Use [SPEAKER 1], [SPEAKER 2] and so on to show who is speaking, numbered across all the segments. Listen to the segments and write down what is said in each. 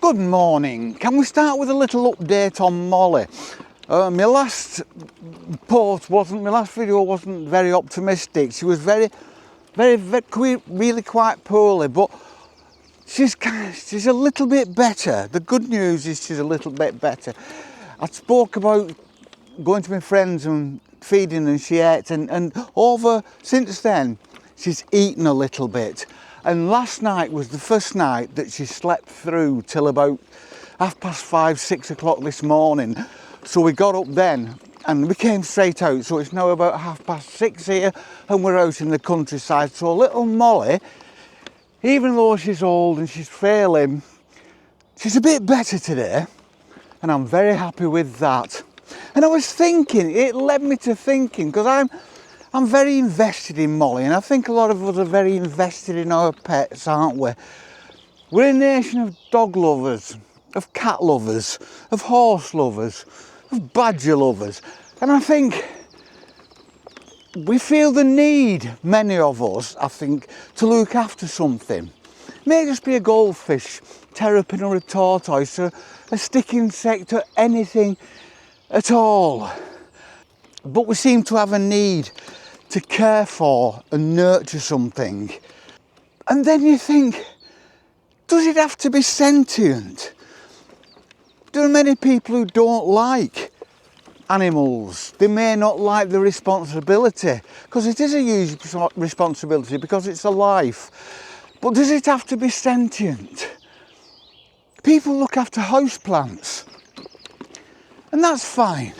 [SPEAKER 1] Good morning. Can we start with a little update on Molly? My last video wasn't very optimistic. She was very really quite poorly, but she's a little bit better. The good news is she's a little bit better. I spoke about going to my friends and feeding, and she ate, and over since then she's eaten a little bit. And last night was the first night that she slept through till about 5:30, 6 o'clock this morning. So we got up then and we came straight out. So it's now about 6:30 here and we're out in the countryside. So little Molly, even though she's old and she's failing, she's a bit better today. And I'm very happy with that. And I was thinking, it led me to thinking, because I'm very invested in Molly, and I think a lot of us are very invested in our pets, aren't we? We're a nation of dog lovers, of cat lovers, of horse lovers, of badger lovers. And I think we feel the need, many of us, I think, to look after something. It may just be a goldfish, terrapin or a tortoise, or a stick insect or anything at all. But we seem to have a need to care for and nurture something. And then you think, does it have to be sentient? There are many people who don't like animals. They may not like the responsibility, because it is a huge responsibility, because it's a life. But does it have to be sentient? People look after houseplants, and that's fine.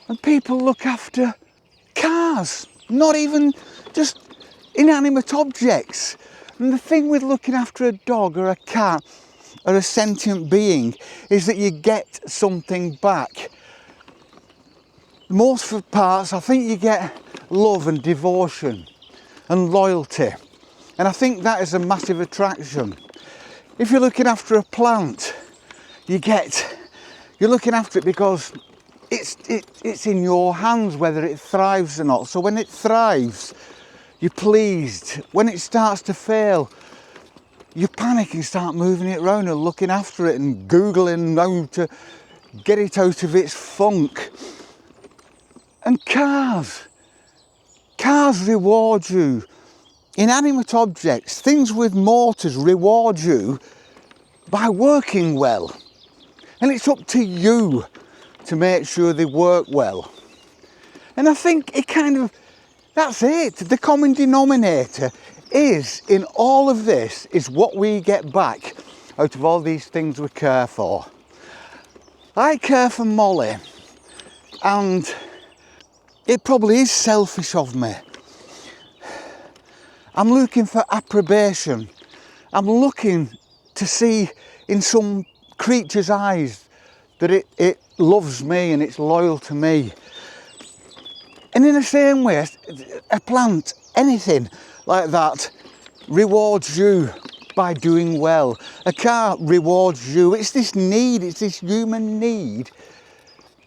[SPEAKER 1] And people look after cars, not even just inanimate objects. And the thing with looking after a dog or a cat or a sentient being is that you get something back. Most of the parts, I think you get love and devotion and loyalty. And I think that is a massive attraction. If you're looking after a plant, you're looking after it because it's in your hands whether it thrives or not. So when it thrives, you're pleased. When it starts to fail, you panic and start moving it around and looking after it and Googling how to get it out of its funk. And cars reward you. Inanimate objects, things with motors, reward you by working well. And it's up to you to make sure they work well. And I think that's it. The common denominator is, in all of this, is what we get back out of all these things we care for. I care for Molly, and it probably is selfish of me. I'm looking for approbation. I'm looking to see in some creature's eyes that it loves me and it's loyal to me. And in the same way, a plant, anything like that, rewards you by doing well. A car rewards you. It's this need, it's this human need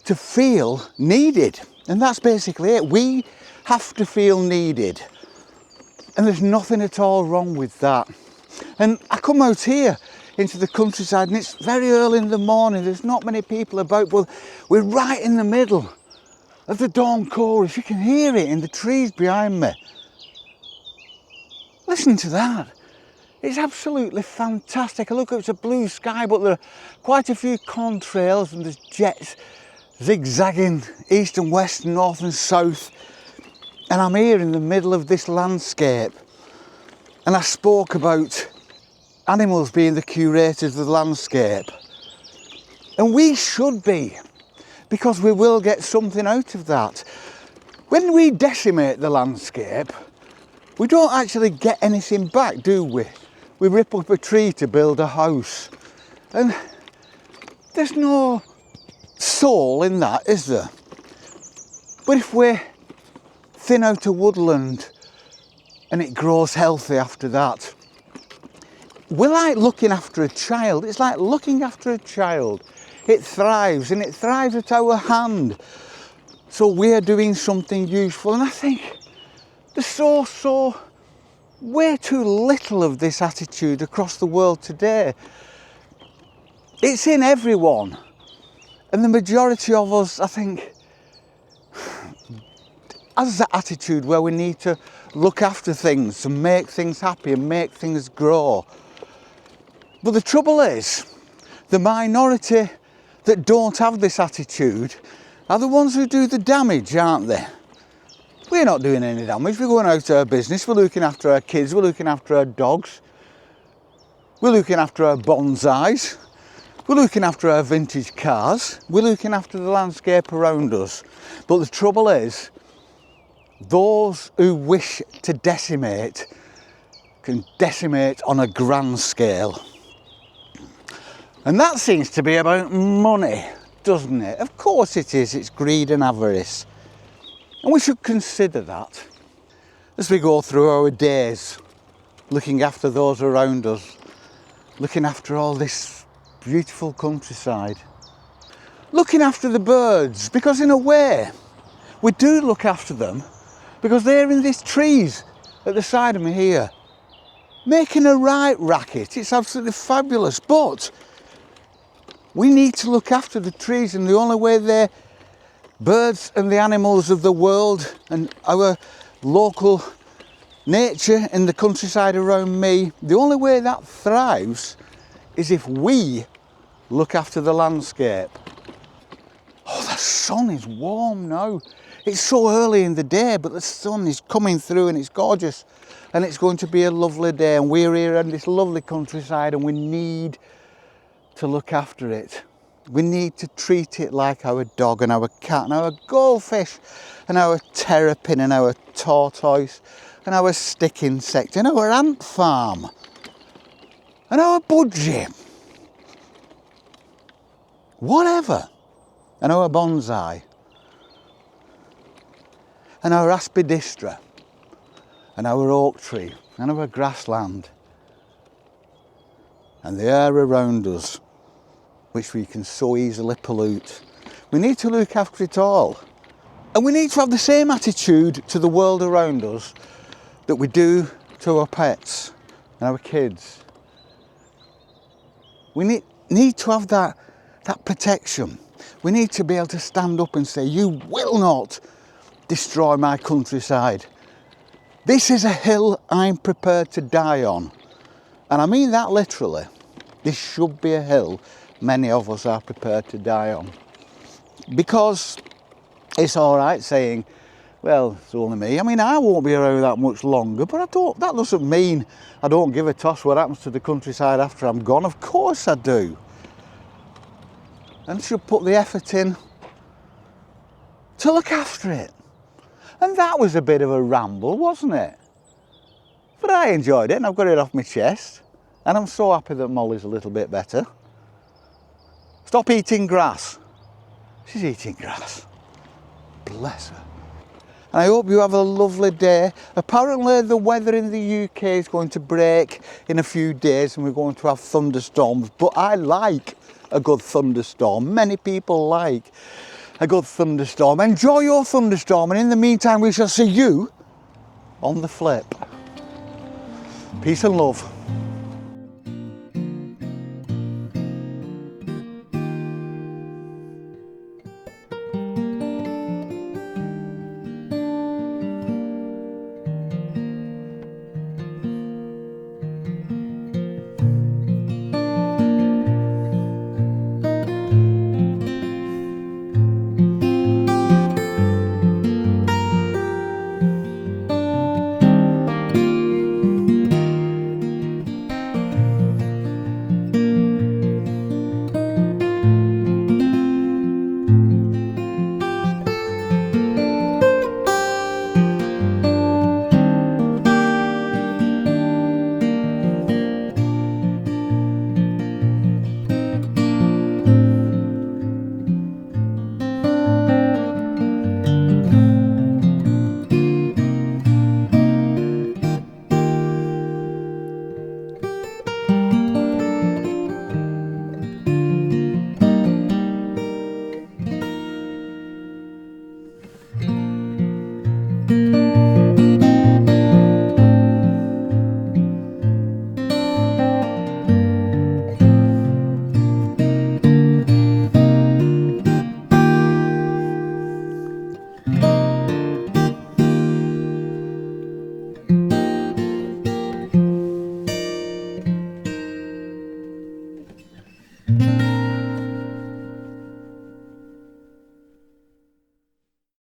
[SPEAKER 1] to feel needed. And that's basically it. We have to feel needed. And there's nothing at all wrong with that. And I come out here into the countryside and it's very early in the morning. There's not many people about, but we're right in the middle of the dawn chorus. You can hear it in the trees behind me. Listen to that. It's absolutely fantastic. I look up, it's a blue sky, but there are quite a few contrails and there's jets zigzagging east and west and north and south. And I'm here in the middle of this landscape. And I spoke about animals being the curators of the landscape. And we should be, because we will get something out of that. When we decimate the landscape, we don't actually get anything back, do we? We rip up a tree to build a house. And there's no soul in that, is there? But if we thin out a woodland and it grows healthy after that, we're like looking after a child. It's like looking after a child. It thrives, and it thrives at our hand. So we're doing something useful. And I think there's way too little of this attitude across the world today. It's in everyone. And the majority of us, I think, has that attitude where we need to look after things and make things happy and make things grow. But the trouble is, the minority that don't have this attitude are the ones who do the damage, aren't they? We're not doing any damage. We're going out to our business, we're looking after our kids, we're looking after our dogs, we're looking after our bonsais, we're looking after our vintage cars, we're looking after the landscape around us. But the trouble is, those who wish to decimate can decimate on a grand scale. And that seems to be about money, doesn't it? Of course it is, it's greed and avarice. And we should consider that as we go through our days, looking after those around us, looking after all this beautiful countryside, looking after the birds, because in a way we do look after them, because they're in these trees at the side of me here, making a right racket. It's absolutely fabulous, but we need to look after the trees, and the only way they're birds and the animals of the world and our local nature in the countryside around me, the only way that thrives is if we look after the landscape. Oh, the sun is warm now. It's so early in the day, but the sun is coming through and it's gorgeous. And it's going to be a lovely day, and we're here in this lovely countryside, and we need to look after it. We need to treat it like our dog and our cat and our goldfish and our terrapin and our tortoise and our stick insect and our ant farm and our budgie, whatever, and our bonsai and our aspidistra and our oak tree and our grassland and the air around us, which we can so easily pollute. We need to look after it all. And we need to have the same attitude to the world around us that we do to our pets and our kids. We need to have that protection. We need to be able to stand up and say, you will not destroy my countryside. This is a hill I'm prepared to die on. And I mean that literally. This should be a hill many of us are prepared to die on. Because it's all right saying, well, it's only me. I mean, I won't be around that much longer, but that doesn't mean I don't give a toss what happens to the countryside after I'm gone. Of course I do. And should put the effort in to look after it. And that was a bit of a ramble, wasn't it? But I enjoyed it, and I've got it off my chest. And I'm so happy that Molly's a little bit better. Stop eating grass. She's eating grass. Bless her. And I hope you have a lovely day. Apparently the weather in the UK is going to break in a few days and we're going to have thunderstorms. But I like a good thunderstorm. Many people like a good thunderstorm. Enjoy your thunderstorm, and in the meantime we shall see you on the flip. Peace and love.